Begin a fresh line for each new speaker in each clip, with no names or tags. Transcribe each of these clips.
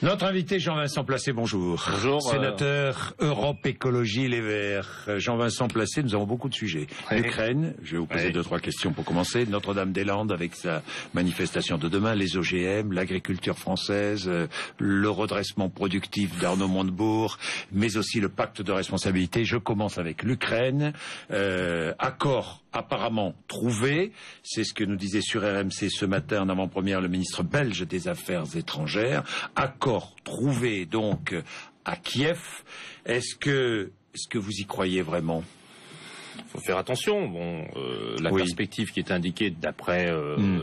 Notre invité Jean-Vincent Placé, bonjour.
Bonjour.
Sénateur Europe Écologie Les Verts. Jean-Vincent Placé, nous avons beaucoup de sujets. L'Ukraine, je vais vous poser 2-3 questions pour commencer. Notre-Dame-des-Landes avec sa manifestation de demain, les OGM, l'agriculture française, le redressement productif d'Arnaud Montebourg, mais aussi le pacte de responsabilité. Je commence avec l'Ukraine. Accord apparemment trouvé, c'est ce que nous disait sur RMC ce matin en avant-première le ministre belge des Affaires étrangères. Accord trouvé donc à Kiev. Est-ce que vous y croyez vraiment ?
Il faut faire attention. La perspective qui est indiquée d'après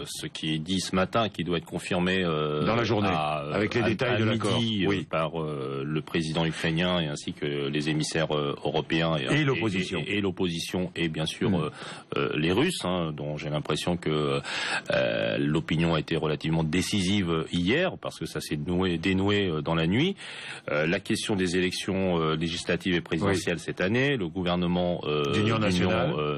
ce qui est dit ce matin, qui doit être confirmé
dans la journée, avec les détails de l'accord,
par le président ukrainien et ainsi que les émissaires européens
et l'opposition,
et l'opposition et bien sûr les Russes, dont j'ai l'impression que l'opinion a été relativement décisive hier parce que ça s'est dénoué dans la nuit. La question des élections législatives et présidentielles cette année, le gouvernement d'union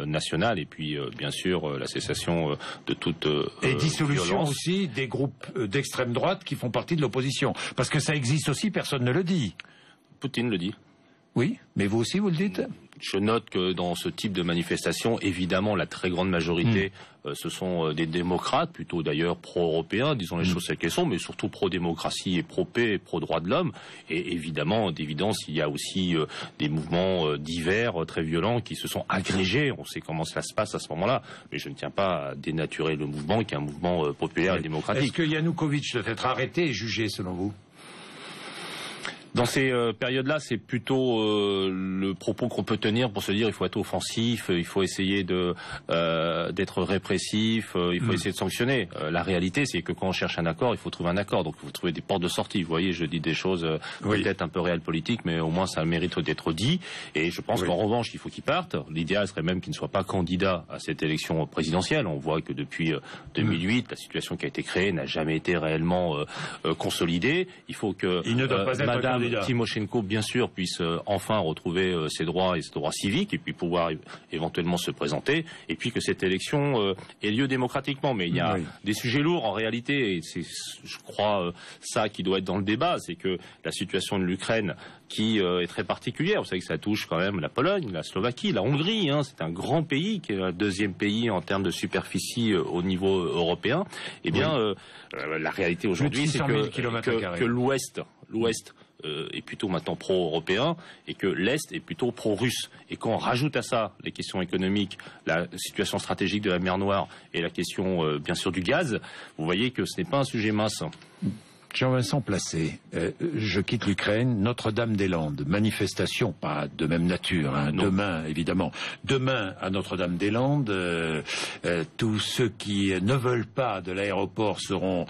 nationale et puis bien sûr la cessation de toute
et dissolution
violence.
Aussi des groupes d'extrême droite qui font partie de l'opposition, parce que ça existe aussi, personne ne le dit.
Poutine le dit.
Oui, mais vous aussi vous le dites.
Je note que dans ce type de manifestation, évidemment, la très grande majorité, ce sont des démocrates, plutôt d'ailleurs pro-européens, disons les choses telles qu'elles sont, mais surtout pro-démocratie et pro-paix et pro-droits de l'homme. Et évidemment, d'évidence, il y a aussi des mouvements divers, très violents, qui se sont agrégés. On sait comment cela se passe à ce moment-là, mais je ne tiens pas à dénaturer le mouvement, qui est un mouvement populaire et démocratique.
Est-ce que Yanukovych doit être arrêté et jugé, selon vous ?
Dans ces périodes-là, c'est plutôt le propos qu'on peut tenir pour se dire il faut être offensif, il faut essayer d'être répressif, il faut essayer de sanctionner. La réalité, c'est que quand on cherche un accord, il faut trouver un accord. Donc il faut trouver des portes de sortie. Vous voyez, je dis des choses peut-être un peu réelles politiques, mais au moins ça a le mérite d'être dit. Et je pense qu'en revanche, il faut qu'il parte. L'idéal serait même qu'il ne soit pas candidat à cette élection présidentielle. On voit que depuis 2008, la situation qui a été créée n'a jamais été réellement consolidée. Il faut que Madame Tymoshenko, bien sûr, puisse enfin retrouver ses droits et ses droits civiques et puis pouvoir éventuellement se présenter et puis que cette élection ait lieu démocratiquement. Mais il y a des sujets lourds en réalité et c'est, je crois, ça qui doit être dans le débat, c'est que la situation de l'Ukraine qui est très particulière, vous savez que ça touche quand même la Pologne, la Slovaquie, la Hongrie, c'est un grand pays qui est le deuxième pays en termes de superficie au niveau européen. Eh bien, la réalité aujourd'hui, c'est que l'Ouest est plutôt maintenant pro-européen et que l'Est est plutôt pro-russe. Et quand on rajoute à ça les questions économiques, la situation stratégique de la mer Noire et la question bien sûr du gaz, vous voyez que ce n'est pas un sujet mince.
Jean-Vincent Placé, je quitte l'Ukraine, Notre-Dame-des-Landes, manifestation pas de même nature, demain évidemment. Demain à Notre-Dame-des-Landes, tous ceux qui ne veulent pas de l'aéroport seront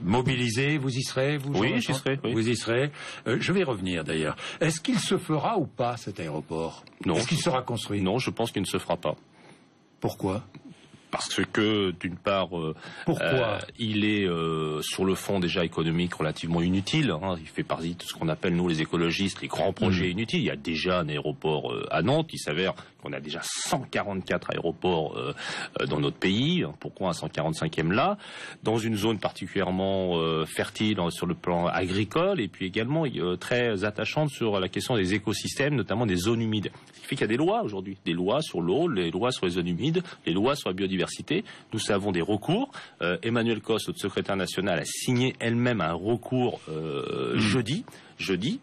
mobilisés. Vous y serez, vous?
Oui, j'y serai. Oui.
Vous y serez. Je vais revenir d'ailleurs. Est-ce qu'il se fera ou pas cet aéroport?
Non.
Est-ce qu'il sera construit?
Non, je pense qu'il ne se fera pas.
Pourquoi?
Parce que, d'une part, il est sur le fond déjà économique relativement inutile. Il fait partie de ce qu'on appelle, nous les écologistes, les grands projets inutiles. Il y a déjà un aéroport à Nantes. Il s'avère qu'on a déjà 144 aéroports dans notre pays. Pourquoi un 145e là? Dans une zone particulièrement fertile sur le plan agricole et puis également très attachante sur la question des écosystèmes, notamment des zones humides. Ce qui fait qu'il y a des lois aujourd'hui. Des lois sur l'eau, les lois sur les zones humides, les lois sur la biodiversité. Nous avons des recours. Emmanuelle Cos, notre secrétaire nationale, a signé elle-même un recours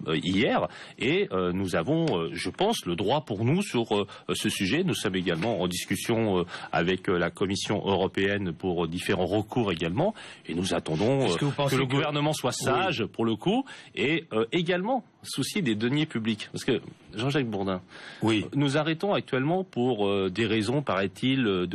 hier, et nous avons, je pense, le droit pour nous sur ce sujet. Nous sommes également en discussion avec la Commission européenne pour différents recours également, et nous attendons que le gouvernement soit sage pour le coup, et également souci des deniers publics. Parce que, Jean-Jacques Bourdin, nous arrêtons actuellement pour des raisons, paraît-il,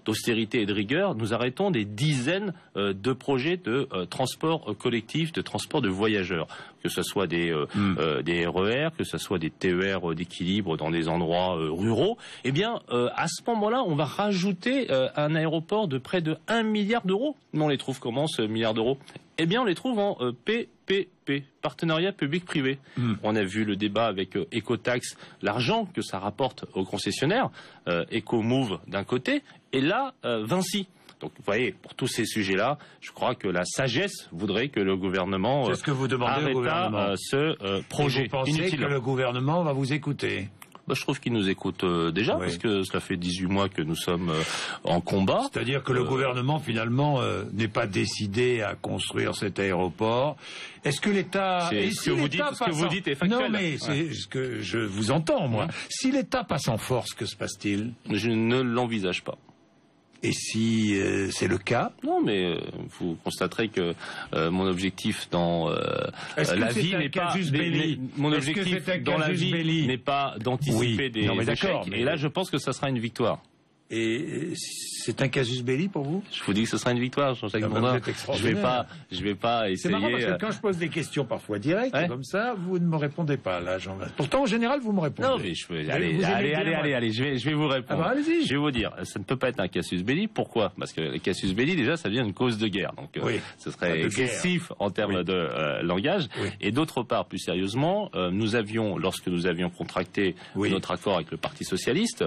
d'austérité et de rigueur, nous arrêtons des dizaines de projets de transport collectif, de transport de voyageurs, que ce soit des RER, que ce soit des TER d'équilibre dans des endroits ruraux. Eh bien, à ce moment-là, on va rajouter un aéroport de près de 1 milliard d'euros. Mais on les trouve comment, ce milliard d'euros? Eh bien, on les trouve en PPP, partenariat public-privé. On a vu le débat avec Ecotax, l'argent que ça rapporte aux concessionnaires, Ecomove d'un côté, et là, Vinci. Donc, vous voyez, pour tous ces sujets-là, je crois que la sagesse voudrait que le gouvernement
c'est ce que vous demandez au gouvernement.
Ce projet.
Et vous pensez
inutile.
que le gouvernement va vous écouter?
Je trouve qu'il nous écoute déjà, parce que cela fait 18 mois que nous sommes en combat.
C'est-à-dire que le gouvernement, finalement, n'est pas décidé à construire cet aéroport. Est-ce que l'État...
Ce que vous dites est factuel.
Non, mais c'est ce que je vous entends, moi. Si l'État passe en force, que se passe-t-il?
Je ne l'envisage pas.
Et si c'est le cas?
Non, mais vous constaterez que mon objectif dans la vie n'est pas... Mon objectif dans la vie n'est pas d'anticiper des échecs. Et là, je pense que ça sera une victoire.
Et c'est un casus belli pour vous?
Je vous dis que ce sera une victoire, Jean-Jacques Bourdin. Je vais pas essayer...
C'est marrant parce que quand je pose des questions parfois directes, comme ça, vous ne me répondez pas, là, Jean-Jacques. Pourtant, en général, vous me répondez.
Non, mais allez, je vais vous répondre.
Ah bah, allez-y.
Je vais vous dire, ça ne peut pas être un casus belli. Pourquoi? Parce que le casus belli, déjà, ça devient une cause de guerre. Donc, ce serait excessif en termes de langage. Et d'autre part, plus sérieusement, lorsque nous avions contracté notre accord avec le Parti Socialiste,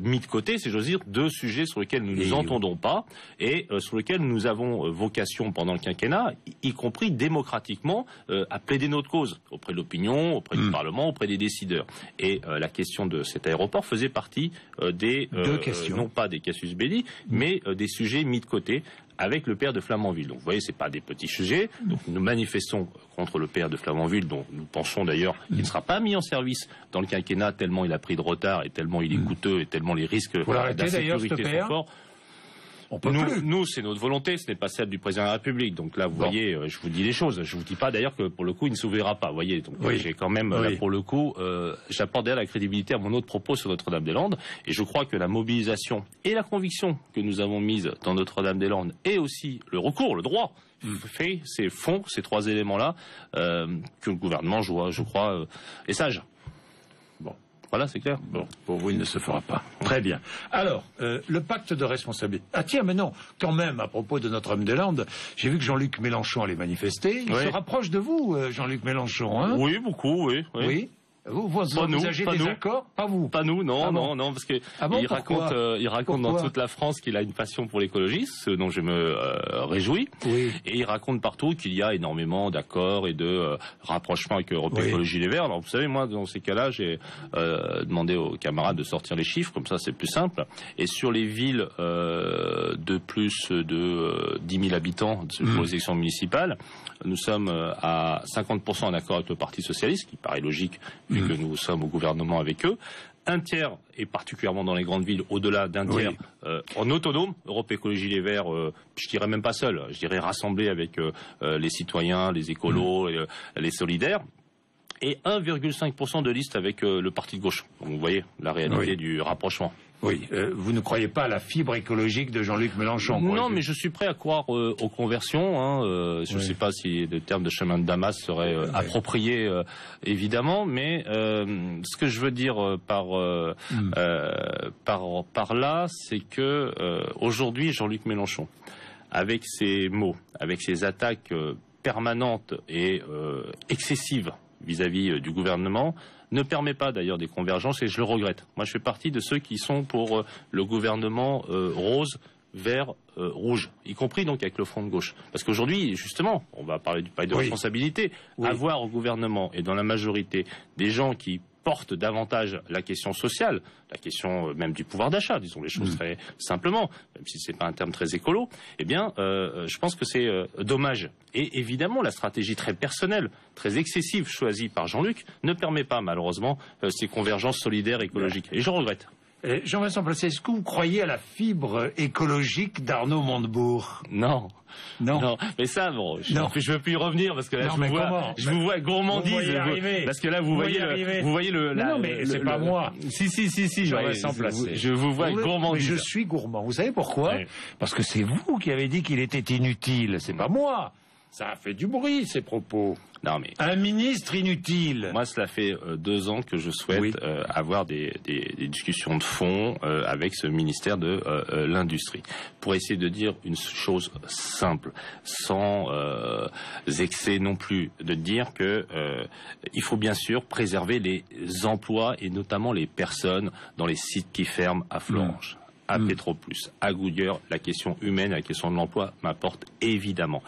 mis de côté, si j'ose dire, deux sujets sur lesquels nous ne nous entendons pas et sur lesquels nous avons vocation pendant le quinquennat, y compris démocratiquement, à plaider notre cause auprès de l'opinion, auprès du Parlement, auprès des décideurs. Et la question de cet aéroport faisait partie des
deux questions,
non pas des casus belli, mais des sujets mis de côté avec le père de Flamanville. Donc vous voyez, c'est pas des petits sujets. Donc nous manifestons contre le père de Flamanville, dont nous pensons d'ailleurs qu'il ne sera pas mis en service dans le quinquennat tellement il a pris de retard et tellement il est coûteux et tellement les risques d'insécurité sont forts. Nous, c'est notre volonté, ce n'est pas celle du président de la République. Donc là, vous voyez, je vous dis les choses. Je vous dis pas d'ailleurs que pour le coup, il ne s'ouvrira pas. Vous voyez, donc j'ai quand même là pour le coup, j'apporte d'ailleurs la crédibilité à mon autre propos sur Notre-Dame-des-Landes. Et je crois que la mobilisation et la conviction que nous avons mise dans Notre-Dame-des-Landes et aussi le recours, le droit, ces trois éléments-là que le gouvernement, je crois, est sage. Voilà, c'est clair.
Bon, pour vous, il ne se fera pas. Très bien. Alors, le pacte de responsabilité. Ah tiens, mais non, quand même, à propos de Notre-Dame-des-Landes, j'ai vu que Jean-Luc Mélenchon allait manifester. Il se rapproche de vous, Jean-Luc Mélenchon, hein?
Oui, beaucoup, oui.
Vous envisagez des accords? Pas vous?
Pas nous, non, parce que il raconte dans toute la France qu'il a une passion pour l'écologie, ce dont je me réjouis. Et il raconte partout qu'il y a énormément d'accords et de rapprochements avec Europe Écologie Les Verts. Alors vous savez, moi, dans ces cas-là, j'ai demandé aux camarades de sortir les chiffres, comme ça c'est plus simple. Et sur les villes de plus de 10 000 habitants pour les élections municipales, nous sommes à 50% en accord avec le Parti Socialiste, qui paraît logique vu que nous sommes au gouvernement avec eux. Un tiers, et particulièrement dans les grandes villes, au-delà d'un tiers, en autonome, Europe Écologie Les Verts, je dirais même pas seul, je dirais rassemblé avec les citoyens, les écolos, les solidaires. Et 1,5% de liste avec le parti de gauche. Donc vous voyez la réalité du rapprochement.
Oui, vous ne croyez pas à la fibre écologique de Jean-Luc Mélenchon?
Non, mais je suis prêt à croire aux conversions. Je ne sais pas si le terme de chemin de Damas serait approprié, évidemment, mais ce que je veux dire par là, c'est que aujourd'hui, Jean-Luc Mélenchon, avec ses mots, avec ses attaques permanentes et excessives vis-à-vis du gouvernement, ne permet pas d'ailleurs des convergences et je le regrette. Moi, je fais partie de ceux qui sont pour le gouvernement rose, vert, rouge, y compris donc avec le front de gauche. Parce qu'aujourd'hui, justement, on va parler du pacte de responsabilité, avoir au gouvernement et dans la majorité des gens qui portent davantage la question sociale, la question même du pouvoir d'achat, disons les choses très simplement, même si c'est pas un terme très écolo, eh bien, je pense que c'est dommage. Et évidemment, la stratégie très personnelle, très excessive choisie par Jean-Luc ne permet pas, malheureusement, ces convergences solidaires écologiques. Et je regrette.
Jean-Vincent Placé, est-ce que vous croyez à la fibre écologique d'Arnaud Montebourg?
Non. Mais ça, bon, je ne veux plus y revenir parce que là, je vous vois gourmandise. Parce que là, vous voyez le.
Non, mais c'est pas moi.
Si,
Jean-Vincent Placé.
Je vous vois gourmandise.
Mais je suis gourmand. Vous savez pourquoi? Parce que c'est vous qui avez dit qu'il était inutile. C'est pas moi. Ça a fait du bruit, ces propos.
Non, mais
un ministre inutile.
Moi, cela fait 2 ans que je souhaite avoir des discussions de fond avec ce ministère de l'Industrie pour essayer de dire une chose simple, sans excès non plus, de dire que il faut bien sûr préserver les emplois et notamment les personnes dans les sites qui ferment à Florange. à Petroplus, à Goodyear, la question humaine, la question de l'emploi m'importe évidemment.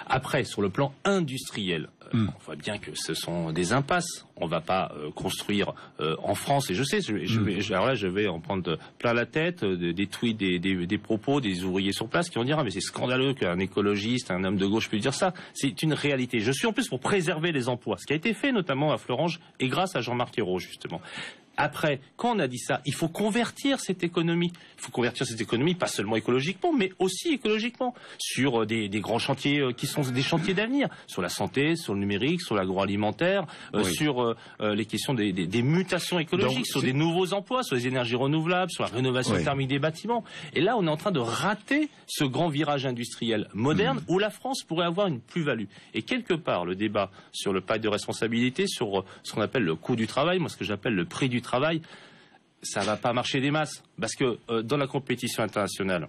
Après, sur le plan industriel, on voit bien que ce sont des impasses. On ne va pas construire en France, et je sais, alors là, je vais en prendre plein la tête, des tweets, des propos, des ouvriers sur place qui vont dire « Ah, mais c'est scandaleux qu'un écologiste, un homme de gauche puisse dire ça ». C'est une réalité. Je suis en plus pour préserver les emplois, ce qui a été fait notamment à Fleuranges et grâce à Jean-Marc Ayrault, justement. Après, quand on a dit ça, il faut convertir cette économie. Il faut convertir cette économie, pas seulement écologiquement, mais aussi écologiquement, sur des grands chantiers qui sont des chantiers d'avenir, sur la santé, sur le numérique, sur l'agroalimentaire, sur les questions des mutations écologiques, donc, sur des nouveaux emplois, sur les énergies renouvelables, sur la rénovation thermique des bâtiments. Et là, on est en train de rater ce grand virage industriel moderne où la France pourrait avoir une plus-value. Et quelque part, le débat sur le pacte de responsabilité, sur ce qu'on appelle le coût du travail, moi ce que j'appelle le prix du travail, ça va pas marcher des masses, parce que dans la compétition internationale,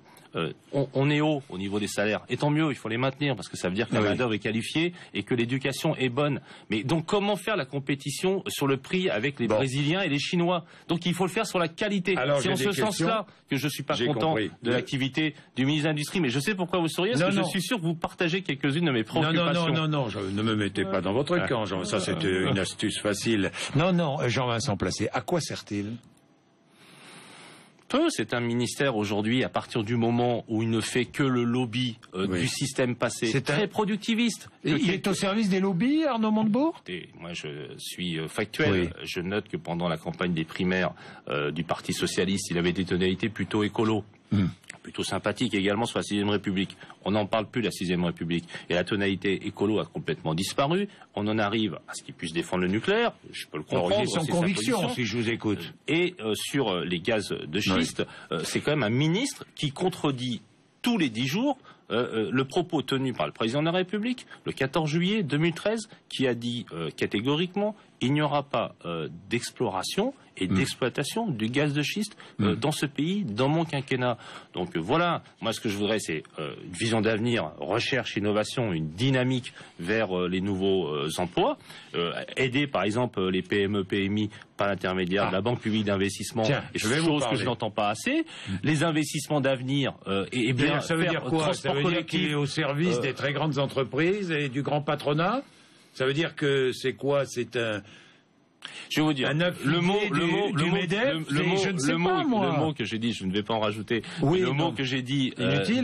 on est haut au niveau des salaires, et tant mieux, il faut les maintenir, parce que ça veut dire que la main-d'œuvre est qualifiée et que l'éducation est bonne. Mais donc comment faire la compétition sur le prix avec les Brésiliens et les Chinois? Donc il faut le faire sur la qualité. C'est en ce sens-là que je suis pas content de l'activité du ministre de l'Industrie, mais je sais pourquoi vous souriez, parce que je suis sûr que vous partagez quelques-unes de mes préoccupations.
Non, ne me mettez pas dans votre camp, Jean. Ça c'est une astuce facile. Non, Jean-Vincent Placé, à quoi sert-il?
C'est un ministère aujourd'hui, à partir du moment où il ne fait que le lobby du système passé. C'est très productiviste.
Il est au service des lobbies, Arnaud Montebourg?
Moi, je suis factuel. Je note que pendant la campagne des primaires du Parti Socialiste, il avait des tonalités plutôt écolo. Plutôt sympathique également sur la 6ème République. On n'en parle plus de la 6ème République. Et la tonalité écolo a complètement disparu. On en arrive à ce qu'il puisse défendre le nucléaire. Je peux le comprendre.
Sans conviction, si je vous écoute.
Et sur les gaz de schiste, c'est quand même un ministre qui contredit tous les 10 jours le propos tenu par le président de la République le 14 juillet 2013 qui a dit catégoriquement il n'y aura pas d'exploration et d'exploitation du gaz de schiste dans ce pays, dans mon quinquennat. Donc voilà, moi ce que je voudrais c'est une vision d'avenir, recherche, innovation, une dynamique vers les nouveaux emplois, aider par exemple les PME, PMI par l'intermédiaire de la Banque publique d'investissement, chose que je n'entends pas assez, les investissements d'avenir et bien
ça veut dire quoi? Ça veut dire qu'il est au service des très grandes entreprises et du grand patronat? Ça veut dire que c'est quoi? C'est un...
Je vais vous dire, le mot que j'ai dit, je ne vais pas en rajouter, le mot que j'ai dit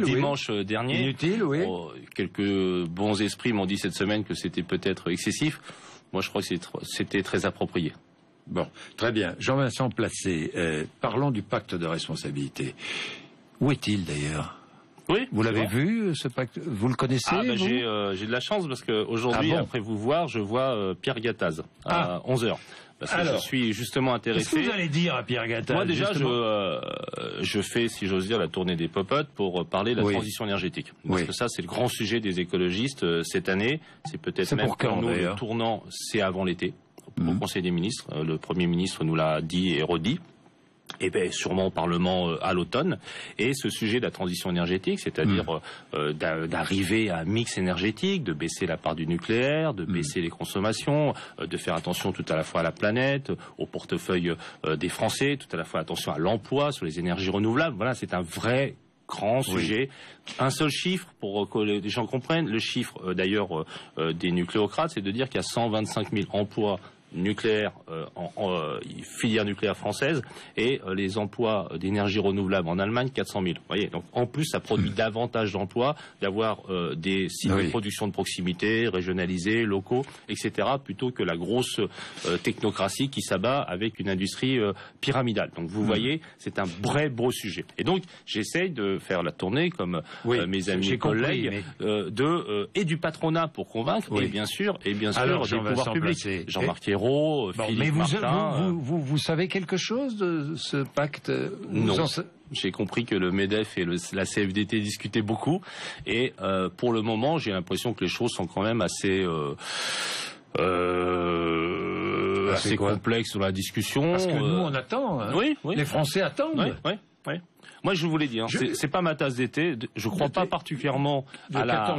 dimanche dernier, quelques bons esprits m'ont dit cette semaine que c'était peut-être excessif. Moi, je crois que c'était très approprié.
Bon, très bien. Jean-Vincent Placé, parlons du pacte de responsabilité. Où est-il d'ailleurs?
Oui,
vous l'avez vu, ce pacte? Vous le connaissez?
J'ai de la chance parce qu'aujourd'hui, après vous voir, je vois Pierre Gattaz à 11h. Parce que je suis justement intéressé.
Qu'est-ce que vous allez dire à Pierre Gattaz?
Moi déjà, je fais, si j'ose dire, la tournée des popotes pour parler de la transition énergétique. Parce que ça, c'est le grand sujet des écologistes cette année. C'est peut-être même pour nous le tournant, c'est avant l'été, au Conseil des ministres. Le Premier ministre nous l'a dit et redit. Et bien sûrement au Parlement à l'automne. Et ce sujet de la transition énergétique, c'est-à-dire d'arriver à un mix énergétique, de baisser la part du nucléaire, de baisser les consommations, de faire attention tout à la fois à la planète, au portefeuille des Français, tout à la fois attention à l'emploi, sur les énergies renouvelables. Voilà, c'est un vrai grand sujet. Un seul chiffre pour que les gens comprennent. Le chiffre d'ailleurs des nucléocrates, c'est de dire qu'il y a 125 000 emplois nucléaire, filière nucléaire française, et les emplois d'énergie renouvelable en Allemagne, 400 000. Vous voyez, donc en plus, ça produit davantage d'emplois, d'avoir des sites de production de proximité, régionalisés, locaux, etc., plutôt que la grosse technocratie qui s'abat avec une industrie pyramidale. Donc vous voyez, c'est un vrai beau sujet. Et donc, j'essaye de faire la tournée, comme mes amis et collègues, et du patronat pour convaincre, et bien sûr, des pouvoirs publics. Jean-Marc Ayrault, Philippe Martin.
Vous savez quelque chose de ce pacte?
Non. J'ai compris que le MEDEF et la CFDT discutaient beaucoup. Et pour le moment, j'ai l'impression que les choses sont quand même assez complexes dans la discussion.
Parce que nous, on attend. Hein. Les Français attendent.
Moi, je vous l'ai dit, c'est pas ma tasse d'été. Je crois pas particulièrement à la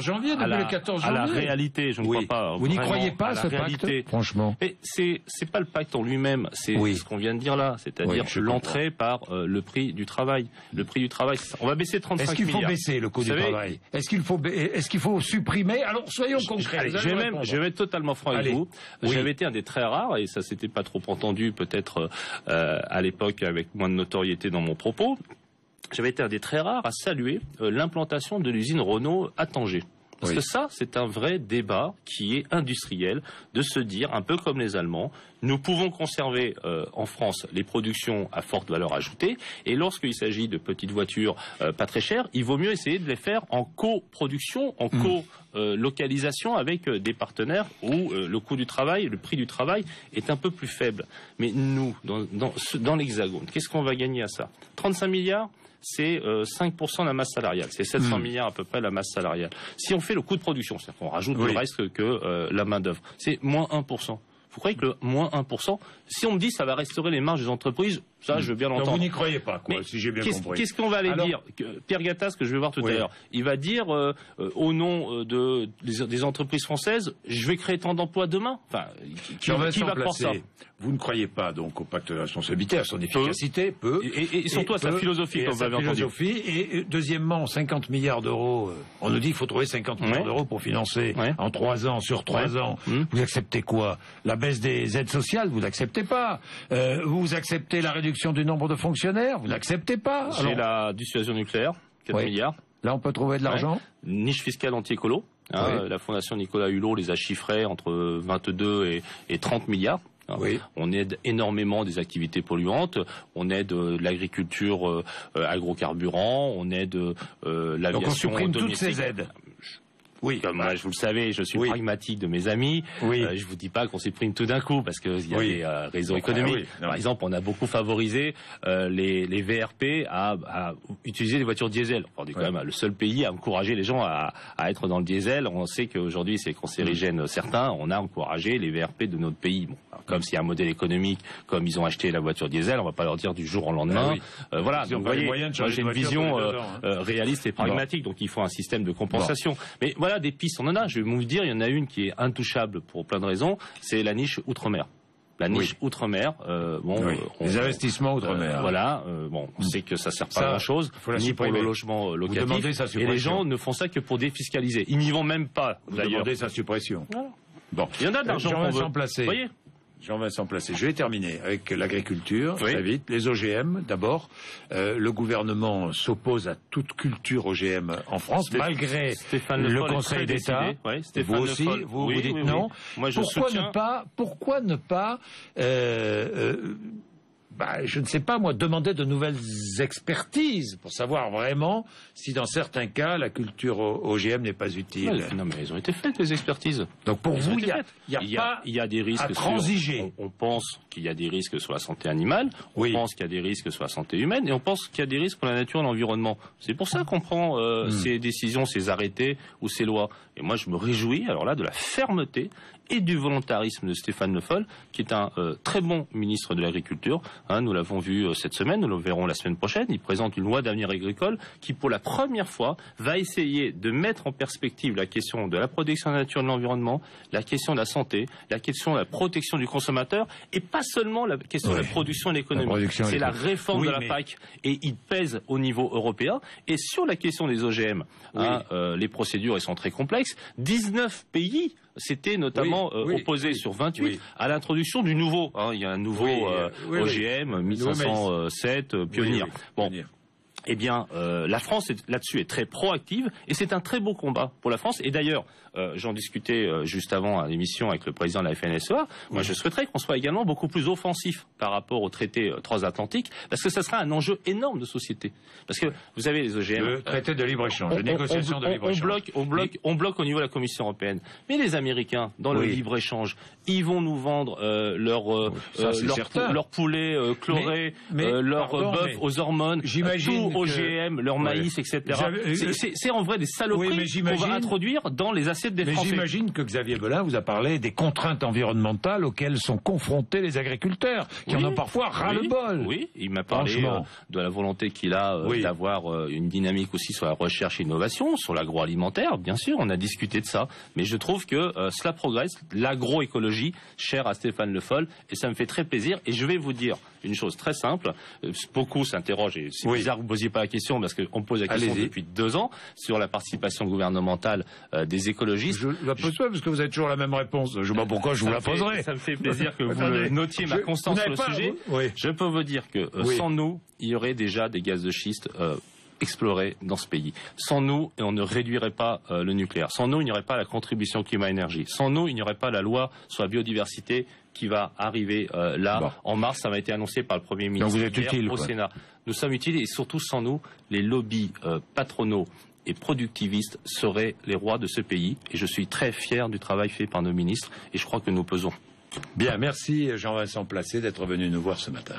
réalité. Je ne crois pas.
Vous n'y croyez pas à ce
réalité.
Pacte, franchement.
Mais c'est pas le pacte en lui-même. C'est ce qu'on vient de dire là, c'est-à-dire l'entrée par le prix du travail. Le prix du travail, on va baisser 35 milliards.
Est-ce qu'il faut baisser le coût du travail? Est-ce qu'il faut supprimer? Alors soyons concrets.
Je vais être totalement franc avec vous. J'avais été un des très rares, et ça s'était pas trop entendu peut-être à l'époque avec moins de notoriété dans mon propos. J'avais été un des très rares à saluer l'implantation de l'usine Renault à Tanger. Parce que ça, c'est un vrai débat qui est industriel, de se dire, un peu comme les Allemands, nous pouvons conserver en France les productions à forte valeur ajoutée, et lorsqu'il s'agit de petites voitures pas très chères, il vaut mieux essayer de les faire en coproduction, en co-localisation avec des partenaires où le coût du travail, le prix du travail est un peu plus faible. Mais nous, dans l'Hexagone, qu'est-ce qu'on va gagner à ça? 35 milliards, c'est 5% de la masse salariale. C'est 700 milliards à peu près la masse salariale. Si on fait le coût de production, c'est-à-dire qu'on rajoute le reste que la main-d'œuvre, c'est moins 1%. Vous croyez que le moins 1%, si on me dit ça va restaurer les marges des entreprises, ça je veux bien l'entendre.
Vous n'y croyez pas, quoi, si j'ai bien compris.
Qu'est-ce qu'on va aller dire? Pierre Gattaz, que je vais voir tout à l'heure, il va dire au nom des entreprises françaises, je vais créer tant d'emplois demain. Enfin, qui va croire ça?
Vous ne croyez pas donc au pacte de responsabilité, à son efficacité,
et surtout à sa philosophie, comme vous avez entendu.
Et deuxièmement, 50 milliards d'euros, on nous dit qu'il faut trouver 50 milliards d'euros pour financer en 3 ans, sur 3 ans. Vous acceptez quoi? La baisse des aides sociales, vous n'acceptez pas. Vous acceptez la réduction du nombre de fonctionnaires, vous n'acceptez pas.
J'ai la dissuasion nucléaire, 4 milliards.
Là, on peut trouver de l'argent.
Niche fiscale anti-écolo. La fondation Nicolas Hulot les a chiffrés entre 22 et 30 milliards. On aide énormément des activités polluantes, on aide l'agriculture agrocarburant, on aide l'aviation.
Donc on supprime toutes ces aides.
Comme je vous le savez, je suis pragmatique de mes amis. Je vous dis pas qu'on supprime tout d'un coup parce qu'il y a des raisons économiques. Par exemple, on a beaucoup favorisé les VRP à utiliser les voitures diesel. On est quand même le seul pays à encourager les gens à être dans le diesel. On sait qu'aujourd'hui c'est cancérigène certains. On a encouragé les VRP de notre pays. Bon, comme c'est un modèle économique, comme ils ont acheté la voiture diesel, on va pas leur dire du jour au lendemain. Voilà. Donc, vous voyez, moi j'ai une vision réaliste et pragmatique. Donc il faut un système de compensation. Mais voilà, des pistes, on en a. Je vais vous dire, il y en a une qui est intouchable pour plein de raisons, c'est la niche outre-mer. La niche outre-mer,
les investissements outre-mer.
On sait que ça sert pas à grand chose, ni pour le logement locatif. Et les gens ne font ça que pour défiscaliser. Ils n'y vont même pas, d'ailleurs.
Vous demandez sa suppression.
Bon, il y en a de l'argent qu'on veut. Vous voyez.
Jean-Vincent Placé. Je vais terminer avec l'agriculture, très vite. Les OGM, d'abord. Le gouvernement s'oppose à toute culture OGM en France, malgré le Conseil d'État. Vous aussi, vous dites non.
Moi, je soutiens.
Pourquoi ne pas je ne sais pas, moi, demander de nouvelles expertises pour savoir vraiment si, dans certains cas, la culture OGM n'est pas utile.
Non, mais elles ont été faites, les expertises.
Donc, pour vous, il
y a des risques
à transiger.
On pense qu'il y a des risques sur la santé animale, on pense qu'il y a des risques sur la santé humaine, et on pense qu'il y a des risques pour la nature et l'environnement. C'est pour ça qu'on prend ces décisions, ces arrêtés ou ces lois. Et moi, je me réjouis, alors là, de la fermeté et du volontarisme de Stéphane Le Foll, qui est un très bon ministre de l'Agriculture. Nous l'avons vu cette semaine, nous le verrons la semaine prochaine. Il présente une loi d'avenir agricole qui, pour la première fois, va essayer de mettre en perspective la question de la protection de la nature et de l'environnement, la question de la santé, la question de la protection du consommateur, et pas seulement la question de la production et l'économie. C'est la réforme de la PAC, et il pèse au niveau européen. Et sur la question des OGM, les procédures elles sont très complexes. 19 pays s'étaient notamment opposés sur 28 à l'introduction du nouveau. Il y a un nouveau OGM 1507 Pionnier. Bon. Eh bien, la France là-dessus est très proactive et c'est un très beau combat pour la France. Et d'ailleurs, j'en discutais juste avant à l'émission avec le président de la FNSEA. Moi, je souhaiterais qu'on soit également beaucoup plus offensif par rapport au traité transatlantique, parce que ça sera un enjeu énorme de société. Parce que vous avez les OGM.
Le traité de libre-échange, de négociation de libre-échange.
On bloque au niveau de la Commission européenne. Mais les Américains, dans le libre-échange, ils vont nous vendre leur poulet chloré, leur bœuf aux hormones.
J'imagine.
OGM, leur maïs, etc. C'est en vrai des saloperies qu'on va introduire dans les assiettes des Français.
Mais j'imagine que Xavier Belin vous a parlé des contraintes environnementales auxquelles sont confrontés les agriculteurs, qui en ont parfois ras-le-bol.
Oui, il m'a parlé de la volonté qu'il a d'avoir une dynamique aussi sur la recherche et l'innovation, sur l'agroalimentaire, bien sûr, on a discuté de ça. Mais je trouve que cela progresse, l'agroécologie, chère à Stéphane Le Foll, et ça me fait très plaisir. Et je vais vous dire une chose très simple, beaucoup s'interrogent, et c'est bizarre que vous ne posiez pas la question, parce qu'on me pose la question depuis 2 ans, sur la participation gouvernementale des écologistes.
Je la pose pas, parce que vous avez toujours la même réponse. Je ne sais pas pourquoi je vous la poserai.
Ça me fait plaisir que vous notiez ma constance sur le sujet. Je peux vous dire que sans nous, il y aurait déjà des gaz de schiste explorés dans ce pays. Sans nous, on ne réduirait pas le nucléaire. Sans nous, il n'y aurait pas la contribution climat-énergie. Sans nous, il n'y aurait pas la loi sur la biodiversité qui va arriver en mars. Ça m'a été annoncé par le Premier ministre.
Donc vous êtes utile
au Sénat. Nous sommes utiles, et surtout sans nous, les lobbies patronaux et productivistes seraient les rois de ce pays. Et je suis très fier du travail fait par nos ministres, et je crois que nous pesons.
Bien, merci Jean-Vincent Placé d'être venu nous voir ce matin.